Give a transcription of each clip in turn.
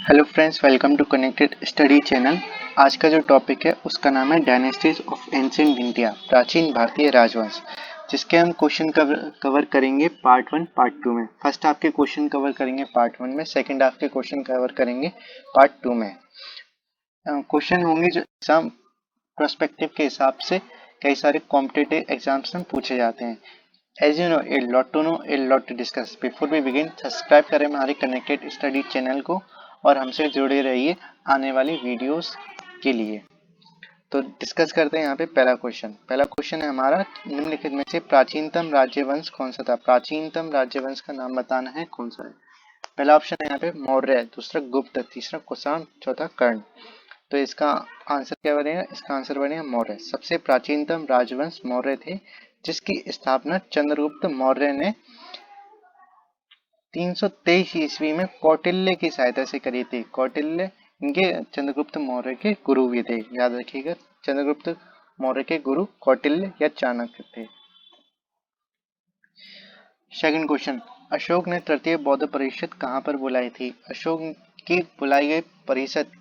Hello friends, welcome to connected study channel. आज का जो टॉपिक है उसका नाम है डायनेस्टीज ऑफ एंशिएंट इंडिया, प्राचीन भारतीय राजवंश, जिसके हम क्वेश्चन कवर करेंगे पार्ट 1 पार्ट 2 में। फर्स्ट आपके क्वेश्चन कवर करेंगे पार्ट 1 में, सेकंड आपके क्वेश्चन कवर करेंगे पार्ट 2 में। क्वेश्चन होंगे जो एग्जाम प्रोस्पेक्टिव के हिसाब से कई सारे कॉम्पिटिटिव एग्जाम्स में पूछे जाते हैं। As you know, a lot to know, a lot to discuss. Before we begin, subscribe करें हमारे कनेक्टेड स्टडी चैनल को और हमसे जुड़े रहिए आने वाली वीडियोस के लिए। तो डिस्कस करते हैं यहाँ पे पहला क्वेश्चन है हमारा, निम्नलिखित में से प्राचीनतम राज्यवंश कौन सा था। प्राचीनतम राज्यवंश का नाम बताना है कौन सा है। पहला ऑप्शन है यहाँ पे मौर्य, दूसरा गुप्त, तीसरा कुषाण, चौथा कर्ण। तो इसका आंसर क्या बनेगा, इसका आंसर बनेगा मौर्य। सबसे प्राचीनतम राजवंश मौर्य थे, जिसकी स्थापना चंद्रगुप्त मौर्य ने 323 ईस्वी में कौटिल्य की सहायता से करी थी। कौटिल्य इनके चंद्रगुप्त मौर्य के गुरु भी थे, याद रखिएगा। चंद्रगुप्त मौर्य के गुरु कौटिल्य या चाणक्य थे। सेकंड क्वेश्चन, अशोक ने तृतीय बौद्ध परिषद कहाँ पर बुलाई थी। अशोक की बुलाई गई परिषद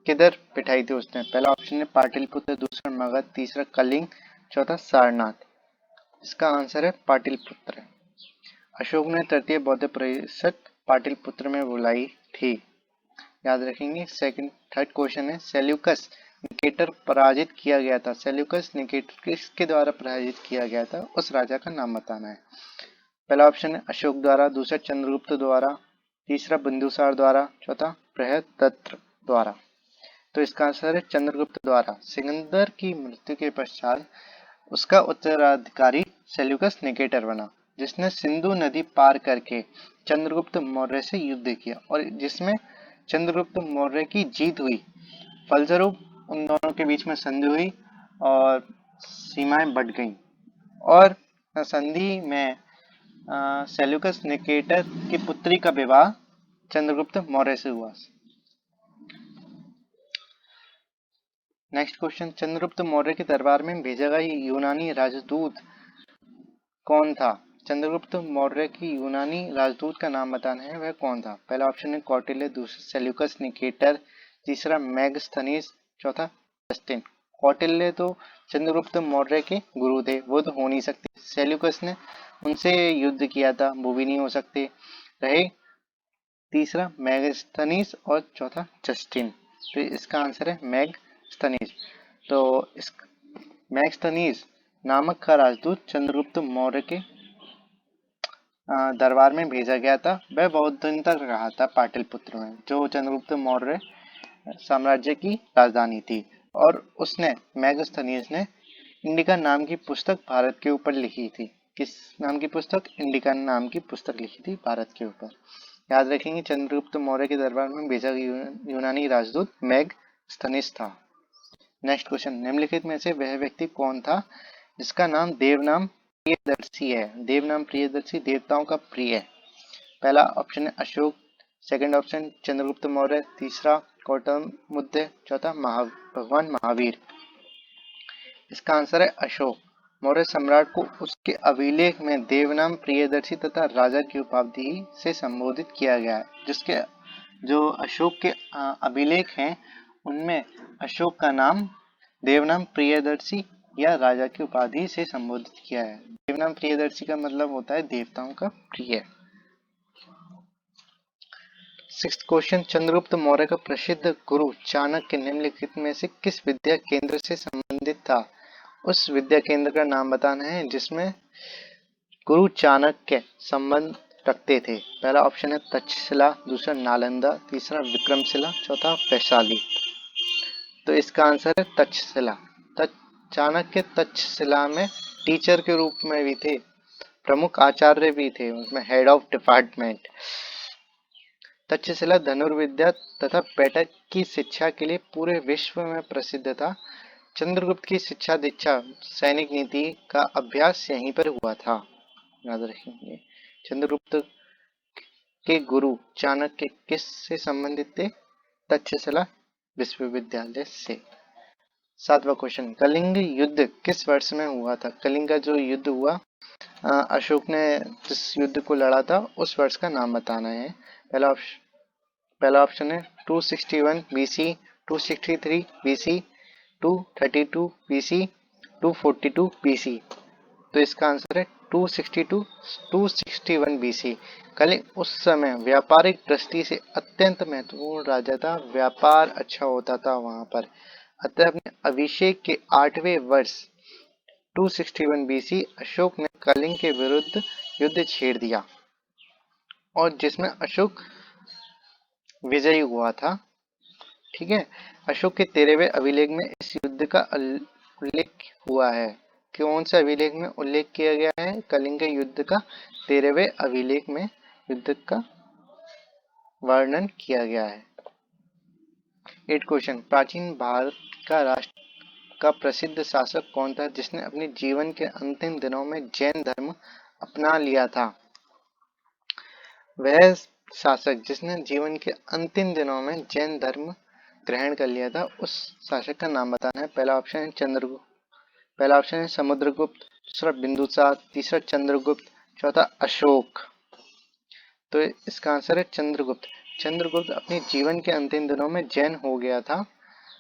किधर बिठाई थी उसने। पहला ऑप्शन है पाटलिपुत्र, दूसरा मगध, तीसरा कलिंग, चौथा सारनाथ। इसका आंसर है पाटलिपुत्र। अशोक ने तृतीय बौद्ध परिषद पाटलिपुत्र में बुलाई थी, याद रखेंगे। थर्ड क्वेश्चन है सेल्यूकस निकेटर पराजित किया गया था। सेल्यूकस निकेटर किसके द्वारा पराजित किया गया था, उस राजा का नाम बताना है। पहला ऑप्शन है अशोक द्वारा, दूसरा चंद्रगुप्त द्वारा, तीसरा बिंदुसार द्वारा, चौथा बृहदत्त द्वारा। तो इसका आंसर है चंद्रगुप्त द्वारा। सिकंदर की मृत्यु के पश्चात उसका उत्तराधिकारी सेल्यूकस निकेटर बना, जिसने सिंधु नदी पार करके चंद्रगुप्त मौर्य से युद्ध किया और जिसमें चंद्रगुप्त मौर्य की जीत हुई। फलस्वरूप उन दोनों के बीच में संधि हुई और सीमाएं बढ़ गईं और संधि में सेल्यूकस निकेटर की पुत्री का विवाह चंद्रगुप्त मौर्य से हुआ। नेक्स्ट क्वेश्चन, चंद्रगुप्त मौर्य के दरबार में भेजा गया यूनानी राजदूत कौन था। चंद्रगुप्त मौर्य की यूनानी राजदूत का नाम बताना है, वह कौन था। पहला ऑप्शन है कौटिल्य, दूसरा सेल्यूकस निकेटर, तीसरा मेगस्थनीज, चौथा जस्टिन। कौटिल्य तो चंद्रगुप्त मौर्य के गुरु थे, वो तो हो नहीं सकते। सेल्यूकस ने उनसे युद्ध किया था, वो भी नहीं हो सकते रहे। तीसरा मेगस्थनीज और चौथा जस्टिन। तो इसका आंसर है मेगस्थनीज। तो इस मेगस्थनीज नामक का राजदूत चंद्रगुप्त मौर्य के दरबार में भेजा गया था। वह बहुत दिन तक रहा था पाटलिपुत्र में, जो चंद्रगुप्त मौर्य साम्राज्य की राजधानी थी। और उसने मेगस्थनीज ने इंडिका नाम की पुस्तक भारत के ऊपर लिखी थी। किस नाम की पुस्तक, इंडिका नाम की पुस्तक लिखी थी भारत के ऊपर। याद रखेंगे, चंद्रगुप्त मौर्य के दरबार में भेजा गया यूनानी राजदूत मेगस्थनीज था। नेक्स्ट क्वेश्चन, निम्नलिखित में से वह व्यक्ति कौन था जिसका नाम देवनाम प्रियदर्शी है। देवनाम प्रियदर्शी देवताओं का प्रिय। पहला ऑप्शन है अशोक, सेकंड ऑप्शन चंद्रगुप्त मौर्य, तीसरा गौतमबुद्ध, चौथा भगवान महावीर। इसका आंसर है अशोक। मौर्य सम्राट को उसके अभिलेख में देवनाम प्रियदर्शी तथा राजा की उपाधि से संबोधित किया गया है। जिसके जो अशोक के अभिलेख हैं उनमें अशोक का नाम देवनाम प्रियदर्शी या राजा की उपाधि से संबोधित किया है। देवनाम प्रियदर्शी का मतलब होता है देवताओं का प्रिय। सिक्स्थ क्वेश्चन, चंद्रगुप्त मौर्य का प्रसिद्ध गुरु चाणक्य निम्नलिखित में से किस विद्या केंद्र से संबंधित था। उस विद्या केंद्र का नाम बताना है जिसमें गुरु चाणक्य संबंध रखते थे। पहला ऑप्शन है तक्षशिला, दूसरा नालंदा, तीसरा विक्रमशिला, चौथा वैशाली। तो इसका आंसर है तक्षशिला। चाणक्य तक्षशिला में टीचर के रूप में भी थे, प्रमुख आचार्य भी थे, उसमें हेड ऑफ डिपार्टमेंट। तक्षशिला धनुर्विद्या तथा बैठक की शिक्षा के लिए पूरे विश्व में प्रसिद्ध था। चंद्रगुप्त की शिक्षा दीक्षा सैनिक नीति का अभ्यास यहीं पर हुआ था, याद रखेंगे। चंद्रगुप्त के गुरु चाणक्य किस से संबंधित थे, तक्षशिला विश्वविद्यालय से। सातवां क्वेश्चन, कलिंग युद्ध किस वर्ष में हुआ था। कलिंग का जो युद्ध हुआ, अशोक ने जिस युद्ध को लड़ा था उस वर्ष का नाम बताना है। पहला पहला ऑप्शन है 261 बीसी, 263 बीसी, 232 बीसी, 242 बीसी। तो इसका आंसर है 262 261 बीसी। कलिंग उस समय व्यापारिक दृष्टि से अत्यंत महत्वपूर्ण राज्य था, व्यापार अच्छा होता था वहां पर। अतः अपने अभिषेक के 8वें वर्ष 261 बीसी अशोक ने कलिंग के विरुद्ध युद्ध छेड़ दिया और जिसमें अशोक विजयी हुआ था। ठीक है, अशोक के 13वें अभिलेख में इस युद्ध का उल्लेख हुआ है। कौन से अभिलेख में उल्लेख किया गया है? कलिंग के युद्ध का 13वें अभिलेख में युद्ध का वर्णन किया गया है। 8 क्वेश्चन, प्राचीन भारत का राष्ट्र का प्रसिद्ध शासक कौन था जिसने अपने जीवन के अंतिम दिनों में जैन धर्म अपना लिया था? वह शासक जिसने जीवन के अंतिम दिनों में जैन धर्म ग्रहण कर लिया था, उस शासक का नाम बताना है। पहला ऑप्शन है चंद्रगुप्त, पहला ऑप्शन है समुद्रगुप्त, दूसरा बिंदुसार, तीसरा चंद्रगुप्त, चौथा अशोक। तो इसका आंसर है चंद्रगुप्त। चंद्रगुप्त अपने जीवन के अंतिम दिनों में जैन हो गया था,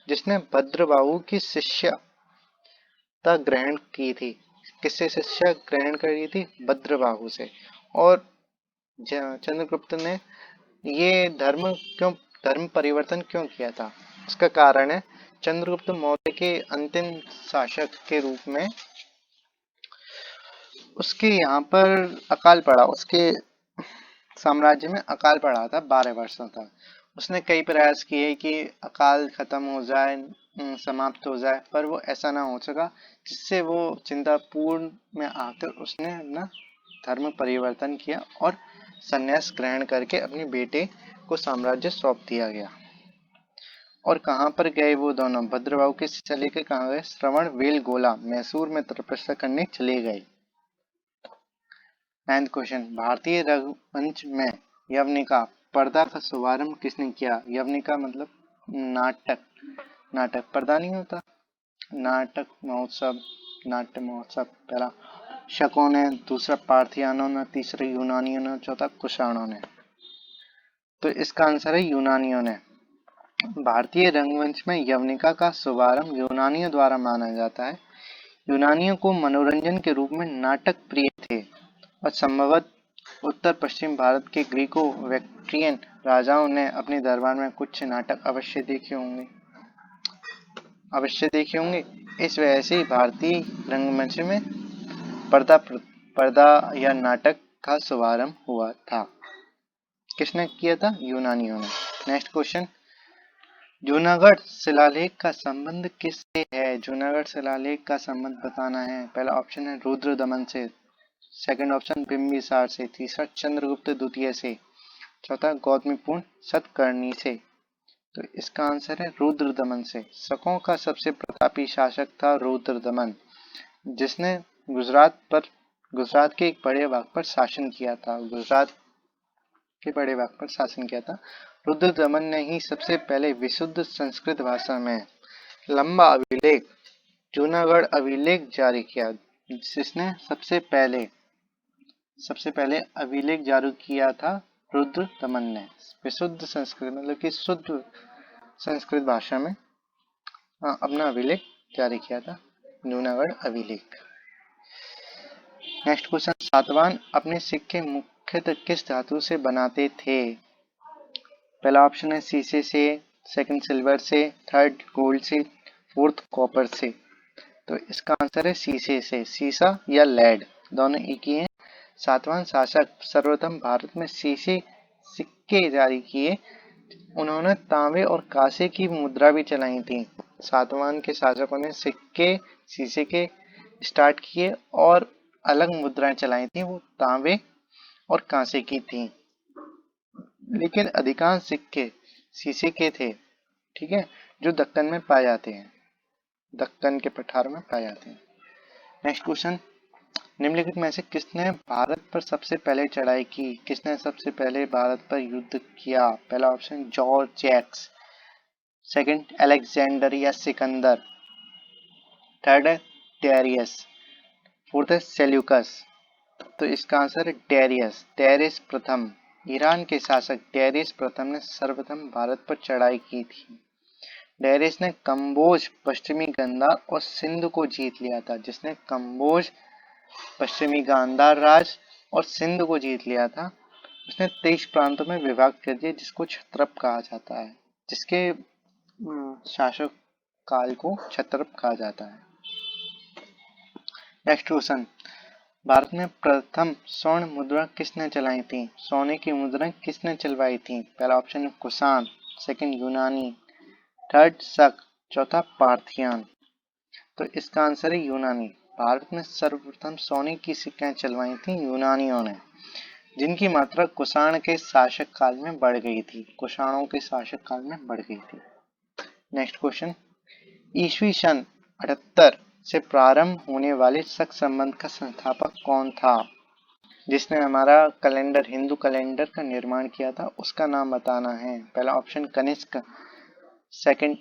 जिसने भद्रबाहु की शिष्यता ग्रहण की थी। किससे शिष्या ग्रहण करी थी? भद्रबाहु से। और चंद्रगुप्त ने ये धर्म परिवर्तन क्यों किया था? इसका कारण है चंद्रगुप्त मौर्य के अंतिम शासक के रूप में उसके यहाँ पर अकाल पड़ा, उसके साम्राज्य में अकाल पड़ा था 12 वर्षों तक। उसने कई प्रयास किए कि अकाल खत्म हो जाए, समाप्त हो जाए, पर वो ऐसा ना हो सका, जिससे वो चिंतापूर्ण में आकर उसने अपना धर्म परिवर्तन किया और संन्यास ग्रहण करके अपने बेटे को साम्राज्य सौंप दिया गया। और कहाँ पर गए वो दोनों? भद्रबाहु के शिष्य लेकर कहाँ गए? श्रवण बेलगोला, मैसूर में तपस्या करने चले गए। 9th क्वेश्चन, भारतीय रंगमंच में यवनिका पर्दा का शुभारंभ किसने किया? यवनिका मतलब नाटक, नाटक पर्दा नहीं होता, नाटक महोत्सव, नाट्य महोत्सव। पहला शकों ने, दूसरा पार्थियानों ने, तीसरा यूनानियों ने, चौथा कुषाणों ने। तो इसका आंसर है यूनानियों ने। भारतीय रंगमंच में यवनिका का शुभारंभ यूनानियों द्वारा माना जाता है। यूनानियों को मनोरंजन के रूप में नाटक प्रिय थे और संभवतः उत्तर पश्चिम भारत के ग्रीको बैक्ट्रियन राजाओं ने अपने दरबार में कुछ नाटक अवश्य देखे होंगे। इस वजह से भारतीय रंगमंच में पर्दा या नाटक का शुभारंभ हुआ था। किसने किया था? यूनानियों ने। नेक्स्ट क्वेश्चन, जूनागढ़ शिलालेख का संबंध किससे है? जूनागढ़ शिलालेख का संबंध बताना है। पहला ऑप्शन है रुद्रदमन से, सेकंड ऑप्शन बिंबिसार से, तीसरा चंद्रगुप्त द्वितीय से, चौथा गौतमीपुत्र सतकर्णी से। तो इसका आंसर है रुद्रदमन से। शकों का सबसे प्रतापी शासक था रुद्रदमन, जिसने गुजरात के एक बड़े भाग पर शासन किया था। रुद्रदमन ने ही सबसे पहले विशुद्ध संस्कृत भाषा में लंबा अभिलेख, जूनागढ़ अभिलेख जारी किया। जिसने सबसे पहले अभिलेख जारी किया था रुद्रदमन ने, विशुद्ध संस्कृत मतलब कि शुद्ध संस्कृत भाषा में अपना अभिलेख जारी किया था, जूनागढ़ अभिलेख। नेक्स्ट क्वेश्चन, सातवाहन अपने सिक्के मुख्यतः किस धातु से बनाते थे? पहला ऑप्शन है शीशे से, सेकंड सिल्वर से, थर्ड गोल्ड से, फोर्थ कॉपर से। तो इसका आंसर है शीशे से। शीशा या लेड दोनों एक ही हैं। सातवाहन शासक सर्वप्रथम भारत में शीशे सिक्के जारी किए। उन्होंने तांबे और कांसे की मुद्रा भी चलाई थी। सातवाहन के शासकों ने सिक्के शीशे के स्टार्ट किए और अलग मुद्राएं चलाई थी, वो तांबे और कांसे की थी, लेकिन अधिकांश सिक्के शीशे के थे। ठीक है, जो दक्कन में पाए जाते हैं, दक्कन के पठार में पाए जाते हैं। नेक्स्ट क्वेश्चन, निम्नलिखित में से किसने भारत पर सबसे पहले चढ़ाई की? किसने सबसे पहले भारत पर युद्ध किया? पहला option George Jacks, second Alexander या सिकंदर, थर्ड है डेरियस, फोर्थ है सेल्यूकस। तो इसका आंसर है डेरियस प्रथम। ईरान के शासक डेरियस प्रथम ने सर्वप्रथम भारत पर चढ़ाई की थी? डेरियस ने कंबोज, पश्चिमी गांधार और सिंध को जीत लिया था। जिसने कंबोज, पश्चिमी गांधार राज और सिंध को जीत लिया था, उसने 23 प्रांतों में विभाग कर दिया, जिसको क्षत्रप कहा जाता है, जिसके शासक काल को क्षत्रप कहा जाता है। नेक्स्ट क्वेश्चन, भारत में प्रथम स्वर्ण मुद्रा किसने चलाई थी? सोने की मुद्रा किसने चलवाई थी? पहला ऑप्शन है कुषाण, सेकंड यूनानी, थर्ड शक, चौथा पार्थियन। तो इसका आंसर है यूनानी। भारत में सर्वप्रथम सोने की सिक्कियां चलवाई थी यूनानियों ने, जिनकी मात्रा कुषाण के शासक काल में बढ़ गई थी। कुषाणों के शासक काल में बढ़ गई थी। नेक्स्ट क्वेश्चन, ईस्वी सन 78 से प्रारंभ होने वाले शक संबंध का संस्थापक कौन था? जिसने हमारा कैलेंडर, हिंदू कैलेंडर का निर्माण किया था, उसका नाम बताना है। पहला option Kanishka, second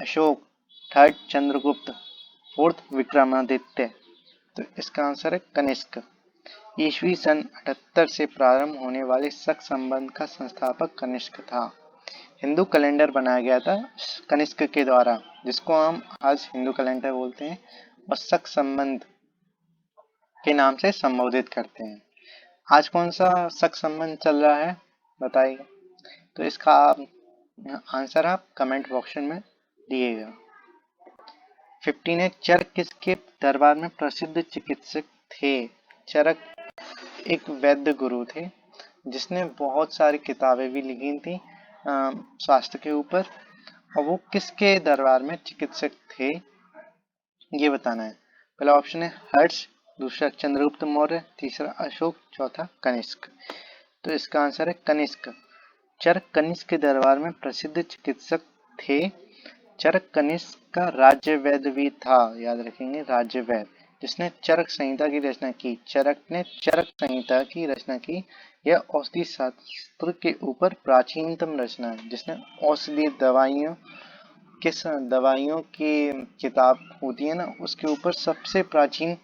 Ashoka, third Chandragupta, fourth Vikramaditya. तो इसका आंसर है कनिष्क। ईस्वी सन 78 से प्रारंभ होने वाले शक संबंध का संस्थापक कनिष्क था। हिंदू कैलेंडर बनाया गया था कनिष्क के द्वारा, जिसको हम आज हिंदू कैलेंडर बोलते हैं और शक संबंध के नाम से संबोधित करते हैं। आज कौन सा शक संबंध चल रहा है बताइए? तो इसका आंसर आप कमेंट बॉक्स में दिएगा। 15 चरक किसके दरबार में प्रसिद्ध चिकित्सक थे? चरक एक वैद्य गुरु थे, जिसने बहुत सारी किताबें भी लिखी थी स्वास्थ्य के ऊपर, और वो किसके दरबार में चिकित्सक थे ये बताना है। पहला ऑप्शन है हर्ष, दूसरा चंद्रगुप्त मौर्य, तीसरा अशोक, चौथा कनिष्क। तो इसका आंसर है कनिष्क। चरक कनिष्क के दरबार में प्रसिद्ध चिकित्सक थे। चरक कनिष्क का राज्य वैद्य भी था, याद रखेंगे, राज्य वैद्य, जिसने चरक संहिता की रचना की। चरक ने चरक संहिता की रचना की। यह औषधि शास्त्र के ऊपर प्राचीनतम रचना है, जिसने औषधि दवाइयों की किताब होती है ना, उसके ऊपर सबसे प्राचीन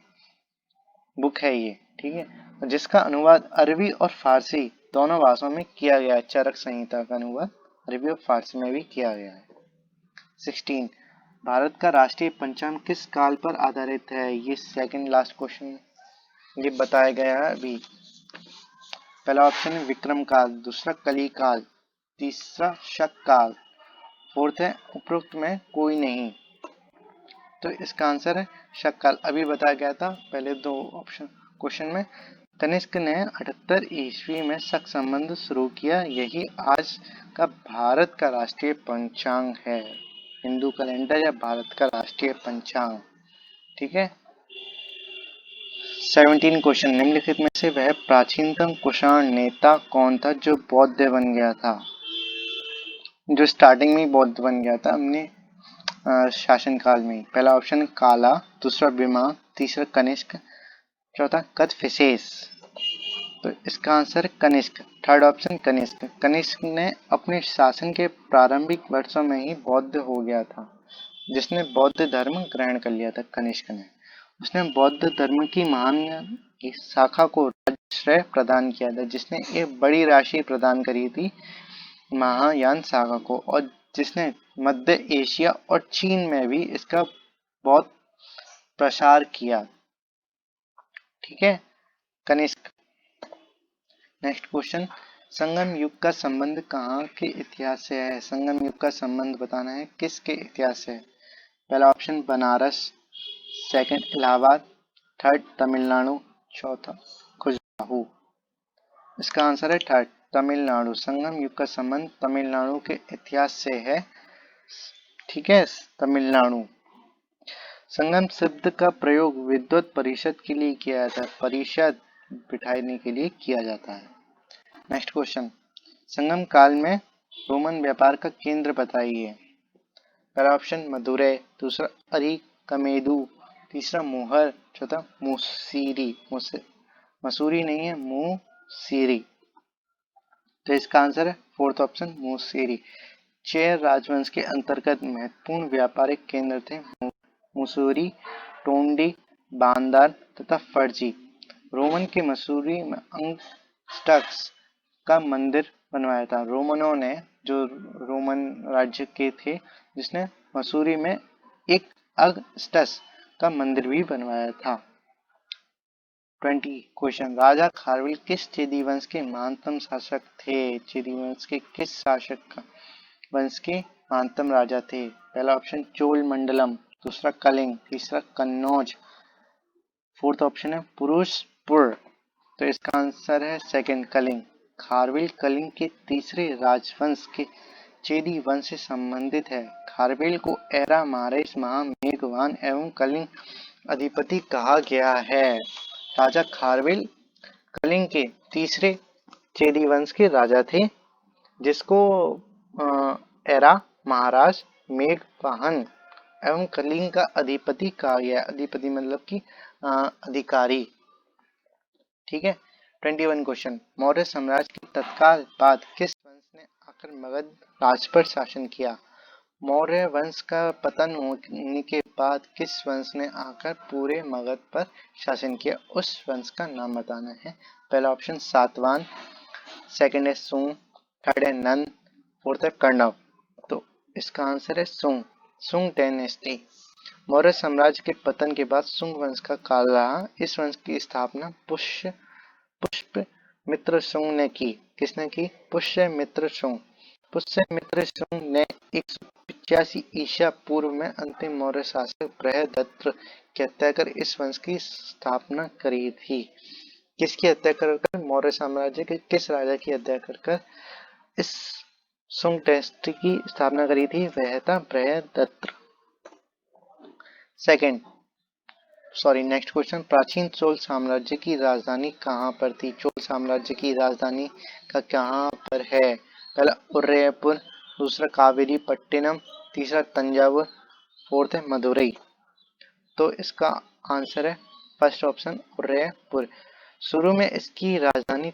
बुक है ये, ठीक है, जिसका अनुवाद अरबी और फारसी दोनों भाषाओं में किया गया है। चरक संहिता का अनुवाद अरबी और फारसी में भी किया गया है। 16 भारत का राष्ट्रीय पंचांग किस काल पर आधारित है? ये सेकंड लास्ट क्वेश्चन ये बताया गया है अभी। पहला ऑप्शन है विक्रम काल, दूसरा कली काल, तीसरा शक काल, फोर्थ है उपरोक्त में कोई नहीं। तो इसका आंसर है शक काल। अभी बताया गया था पहले दो ऑप्शन क्वेश्चन में। कनिष्क ने 78 ईस्वी में शक संबंध शुरू किया। यही आज का भारत का राष्ट्रीय पंचांग है, हिंदू कैलेंडर या भारत का राष्ट्रीय पंचांग, ठीक है। 17 क्वेश्चन, निम्नलिखित में से वह प्राचीनतम कुषाण नेता कौन था जो बौद्ध बन गया था? जो स्टार्टिंग में बौद्ध बन गया था हमने शासनकाल में। पहला ऑप्शन काला, दूसरा बीमा, तीसरा कनिष्क, चौथा कदफिसेस। तो इसका answer Kanishka, third option Kanishka. Kanishka ने अपने शासन के प्रारंभिक वर्षों में ही बौद्ध हो गया था, जिसने बौद्ध धर्म ग्रहण कर लिया था कनिष्क ने। उसने बौद्ध धर्म की महान शाखा को राजश्रय प्रदान किया था, जिसने एक बड़ी राशि प्रदान करी थी महायान शाखा को, और जिसने मध्य एशिया और चीन में भी इसका बहुत प्रसार किया, ठीक है, कनिष्क। नेक्स्ट क्वेश्चन, संगम युग का संबंध कहाँ के इतिहास से है? संगम युग का संबंध बताना है किसके इतिहास से है? पहला option Banaras, second Allahabad, third Tamil Nadu, चौथा खजुराहो। इसका आंसर है थर्ड, तमिलनाडु। संगम युग का संबंध तमिलनाडु के इतिहास से है, ठीक है, तमिलनाडु। संगम शब्द का प्रयोग विद्वत परिषद के लिए किया जाता है, परिषद बिठाने के लिए किया जाता है। नेक्स्ट क्वेश्चन, संगम काल में रोमन व्यापार का केंद्र बताइए। पहला ऑप्शन मदुरै, दूसरा अरिकमेदु, तीसरा मोहर, चौथा मुसीरी। मसूरी नहीं है, मुसीरी। तो इसका आंसर है फोर्थ ऑप्शन मुसीरी। चेर राजवंश के अंतर्गत महत्वपूर्ण व्यापारिक केंद्र थे मुसूरी, टोंडी, बांदार तथा फर्जी। रोमन के मसूरी में अंगस्टक्स का मंदिर बनवाया था? रोमनों ने, जो रोमन राज्य के थे, जिसने मसूरी में एक अगस्टस का मंदिर भी बनवाया था। 20 क्वेश्चन, राजा खारवेल किस चेदी वंश के महानतम शासक थे? चेदी वंश के किस शासक का वंश के महानतम राजा थे? पहला ऑप्शन चोल मंडलम, दूसरा कलिंग, तीसरा कन्नौज, फोर्थ ऑप्शन है पुरुषपुर। तो इसका आंसर है सेकंड, कलिंग। खारवेल कलिंग के तीसरे राजवंश के चेदी वंश से संबंधित है। खारवेल को एरा मारेस महामेघवान एवं कलिंग अधिपति कहा गया है। राजा खारवेल कलिंग के तीसरे चेदी वंश के राजा थे, जिसको एरा महाराज मेघवाहन एवं कलिंग का अधिपति कहा गया। अधिपति मतलब कि अधिकारी। ठीक है। 21 क्वेश्चन, मौर्य साम्राज्य के तत्काल बाद किस वंश ने आकर मगध राज पर शासन किया? मौर्य वंश का पतन होने के बाद किस वंश ने आकर पूरे मगध पर शासन किया? उस वंश का नाम बताना है। पहला ऑप्शन सातवाहन, सेकंड है सुंग, थर्ड है नंद, फोर्थ है कण्व। तो इसका आंसर है सुंग, सुंग डायनेस्टी। मौर्य साम्राज्य के पतन के बाद सुंग वंश का काल रहा। इस वंश की स्थापना पुष्यमित्र सुंग ने की। किसने की? पुष्यमित्र सुंग। पुष्यमित्र सुंग ने 185 ईसा पूर्व में अंतिम मौर्य शासक बृहदत्त की हत्या कर इस वंश की स्थापना करी थी। किसकी हत्या कर? मौर्य साम्राज्य के किस राजा की हत्या कर इस सुंग डायनेस्टी की स्थापना करी थी? वह था बृहदत्त। नेक्स्ट क्वेश्चन, प्राचीन चोल साम्राज्य की राजधानी कहाँ पर थी? चोल साम्राज्य की राजधानी का कहाँ पर है? पहला उदयपुर, दूसरा कावेरी पट्टिनम, तीसरा तंजावुर, फोर्थ है मदुरई। तो इसका आंसर है फर्स्ट ऑप्शन उदयपुर। शुरू में इसकी राजधानी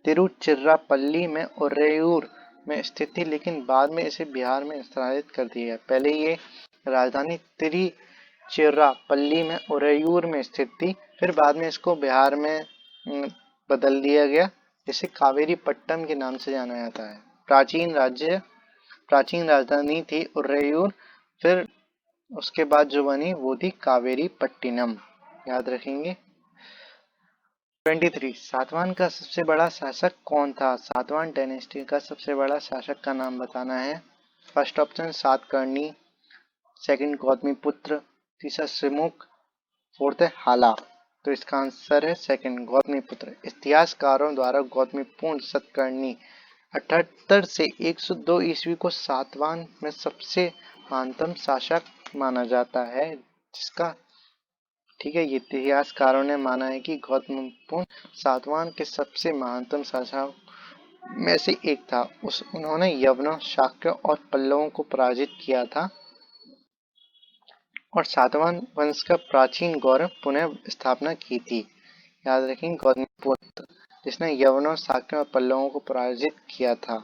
तिरुचिरापल्ली में उरेयूर में स्थित थी, लेकिन बाद में इसे बिहार में स्थानांतरित कर दिया गया। पहले ये राजधानी तिरुचिरापल्ली में उरेयूर में स्थित थी, फिर बाद में इसको बिहार में बदल दिया गया, जिसे कावेरी पट्टनम के नाम से जाना जाता है। प्राचीन राजधानी थी उरेयूर, फिर उसके बाद जो बनी वो थी कावेरी पट्टिनम, याद रखेंगे। 23, सातवाहन का सबसे बड़ा शासक कौन था? सातवाहन डायनेस्टी का सबसे बड़ा शासक का नाम बताना है। First option Satakarni, second Gautamiputra, तीसरा सिमुक, फोर्थ है हाला। तो इसका आंसर है सेकंड गौतमीपुत्र। इतिहासकारों द्वारा गौतमीपुत्र सतकर्णी 78 से 102 ईस्वी को सातवाहन में सबसे महानतम शासक माना जाता है, जिसका ठीक है, ये इतिहासकारों ने माना है कि गौतमीपुत्र सातवाहन के सबसे महानतम शासक में से एक था। उन्होंने यवनों, शाक्यों और पल्लवों को पराजित किया था और सातवाहन वंश का प्राचीन गौरव पुनः स्थापना की थी। याद रखें, गौतमीपुत्र जिसने यवनों, शाक्यों और पल्लवों को पराजित किया था।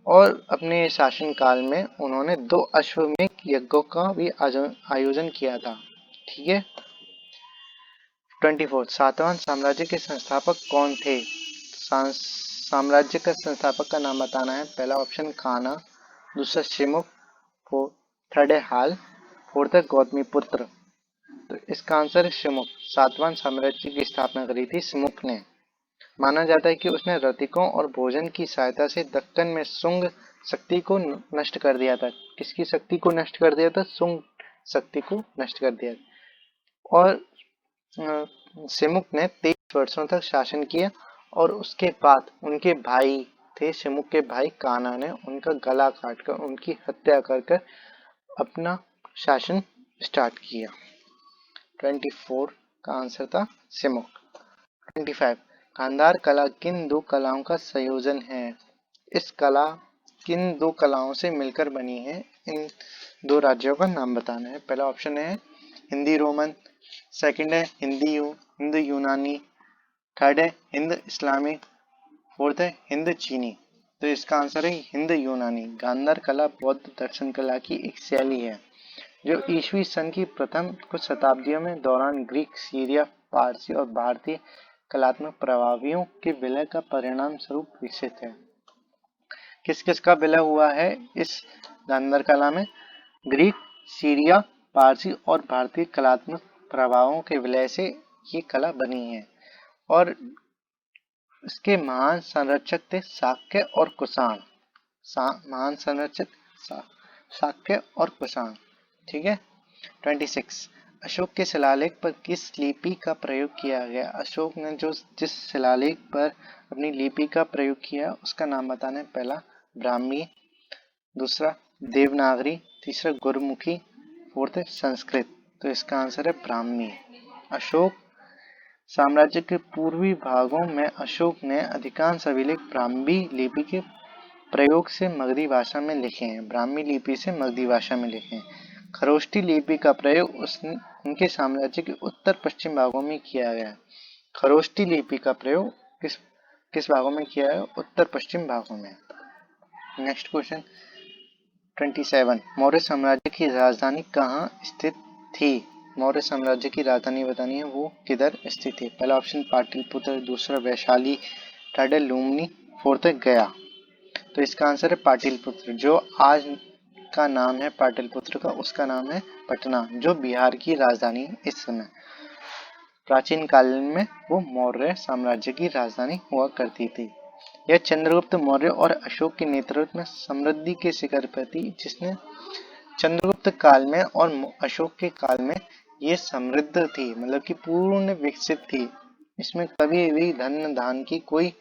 और अपने शासन काल में उन्होंने 2 अश्वमेध यज्ञों का भी आयोजन किया था। ठीक है। 24, सातवाहन साम्राज्य के संस्थापक कौन थे? साम्राज्य का संस्थापक का नाम बताना है। पहला ऑप्शन कान्हा, दूसरा शिमुक, थर्ड है हाल, फोर्थ है गौतमीपुत्र। तो इसका आंसर है शिमुक। सातवाहन साम्राज्य की स्थापना करी थी शिमुक ने। माना जाता है कि उसने रतिकों और भोजन की सहायता से दक्कन में सुंग शक्ति को नष्ट कर दिया था। किसकी शक्ति को नष्ट कर दिया था? सुंग शक्ति को नष्ट कर दिया। और शिमुक ने 23 वर्षों तक शासन किया और उसके बाद उनके भाई थे, शिमुक के भाई कान्हा ने उनका गला काटकर उनकी हत्या कर अपना शासन स्टार्ट किया। 24 का आंसर था शिमुक। 25, गांधार कला किन 2 कलाओं का संयोजन है? इस कला किन 2 कलाओं से मिलकर बनी है? इन 2 राज्यों का नाम बताना है। पहला ऑप्शन है हिंदी रोमन, सेकंड है हिंद यूनानी, थर्ड है हिंद इस्लामी, फोर्थ है हिंद चीनी। तो इसका आंसर है हिंद यूनानी। गांधार कला बौद्ध दर्शन कला की एक शैली है जो ईस्वी सन की प्रथम कुछ शताब्दियों में दौरान ग्रीक, सीरिया, पारसी और भारतीय कलात्मक प्रभावियों के विलय का परिणाम स्वरूप विकसित है। किस किस का विलय हुआ है इस गांधार कला में? ग्रीक, सीरिया, पारसी और भारतीय कलात्मक प्रभावों के विलय से ये कला बनी है। और इसके महान संरक्षक थे शाक्य और कुषाण। महान संरक्षक शाक्य और कुषाण। ठीक है। 26 अशोक के शिलालेख पर किस लिपि का प्रयोग किया गया? अशोक ने जिस शिलालेख पर अपनी लिपि का प्रयोग किया उसका नाम बताना है। पहला ब्राह्मी, दूसरा देवनागरी, तीसरा गुरुमुखी, फोर्थ है संस्कृत। तो इसका आंसर है ब्राह्मी। अशोक साम्राज्य के पूर्वी भागों में अशोक ने अधिकांश अभिलेख ब्राह्मी लिपि के प्रयोग से मगधी भाषा में लिखे हैं। ब्राह्मी लिपि से मगधी भाषा में लिखे हैं। खरोष्ठी लिपि का प्रयोग उनके साम्राज्य के उत्तर पश्चिम भागों में किया गया। खरोष्ठी लिपि का प्रयोग किस भागों में किया है? उत्तर पश्चिम भागों में। नेक्स्ट क्वेश्चन 27 मौर्य साम्राज्य की राजधानी कहाँ स्थित थी? मौर्य साम्राज्य की राजधानी बतानी है, वो किधर स्थित है? पहला ऑप्शन पाटलिपुत्र, दूसरा वैशाली, थर्ड है लुम्बिनी, फोर्थ है गया। तो इसका आंसर है पाटलिपुत्र। जो आज का नाम है पाटलिपुत्र का, उसका नाम है पटना, जो बिहार की राजधानी है इस समय। प्राचीन काल में वो मौर्य साम्राज्य की राजधानी हुआ करती थी। यह चंद्रगुप्त मौर्य और अशोक के नेतृत्व में समृद्धि के शिखर पर थी, जिसने चंद्रगुप्त काल में और अशोक के काल में ये समृद्ध थी, मतलब कि पूर्ण विकसित थी। इसमें कभी भी धन धान की कोई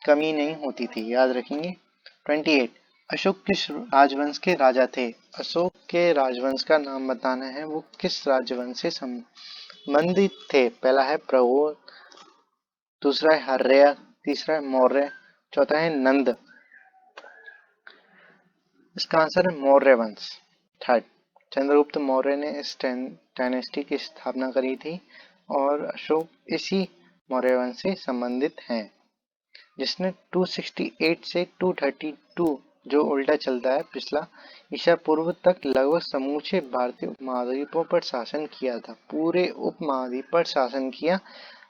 कमी नहीं होती थी, याद रखेंगे। 28 अशोक किस राजवंश के राजा थे? अशोक के राजवंश का नाम बताना है, वो किस राजवंश से संबंधित थे? पहला है प्रभु, दूसरा है हर्य, तीसरा है मौर्य, चौथा है नंद। इसका आंसर है मौर्य वंश। थर्ड चंद्रगुप्त मौर्य ने इस डायनेस्टी की स्थापना करी थी और अशोक इसी मौर्य वंश से संबंधित हैं, जिसने 268 से 232 जो उल्टा चलता है पिछला ईसा पूर्व तक लगभग समूचे भारतीय उपमहाद्वीपों पर शासन किया था। पूरे उपमहाद्वीप पर शासन किया,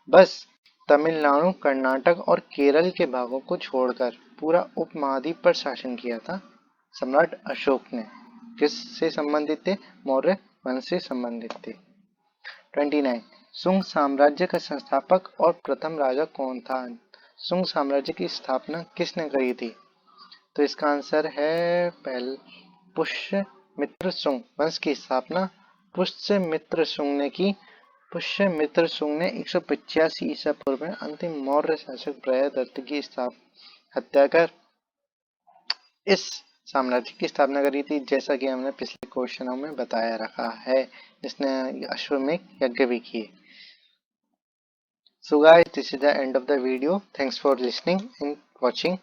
बस तमिलनाडु, कर्नाटक और केरल के भागों को छोड़कर पूरा उपमहाद्वीप पर शासन किया था सम्राट अशोक ने। किस से संबंधित थे? मौर्य वंश से संबंधित थे। 29 सुंग साम्राज्य का संस्थापक और प्रथम राजा कौन था? सुंग साम्राज्य की स्थापना किसने करी थी? तो इसका आंसर है पुष्यमित्र सुंग। वंश की स्थापना पुष्यमित्र सुंग ने की। पुष्यमित्र सुंग ने 185 ईसा पूर्व में अंतिम मौर्य शासक बृहदत्त की हत्या कर इस साम्राज्य की स्थापना करी थी, जैसा कि हमने पिछले क्वेश्चनों में बताया रखा है। इसने अश्वमेध यज्ञ भी किए। So guys, this is the end of the video. Thanks for listening and watching.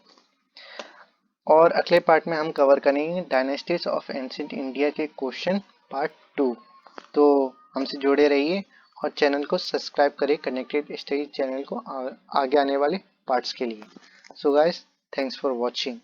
और अगले पार्ट में हम कवर करेंगे डायनेस्टीज ऑफ एंशिएंट इंडिया के क्वेश्चन पार्ट 2। तो हमसे जुड़े रहिए और चैनल को सब्सक्राइब करिए कनेक्टेड स्टडी चैनल को आगे आने वाले पार्ट्स के लिए। So guys, thanks for watching.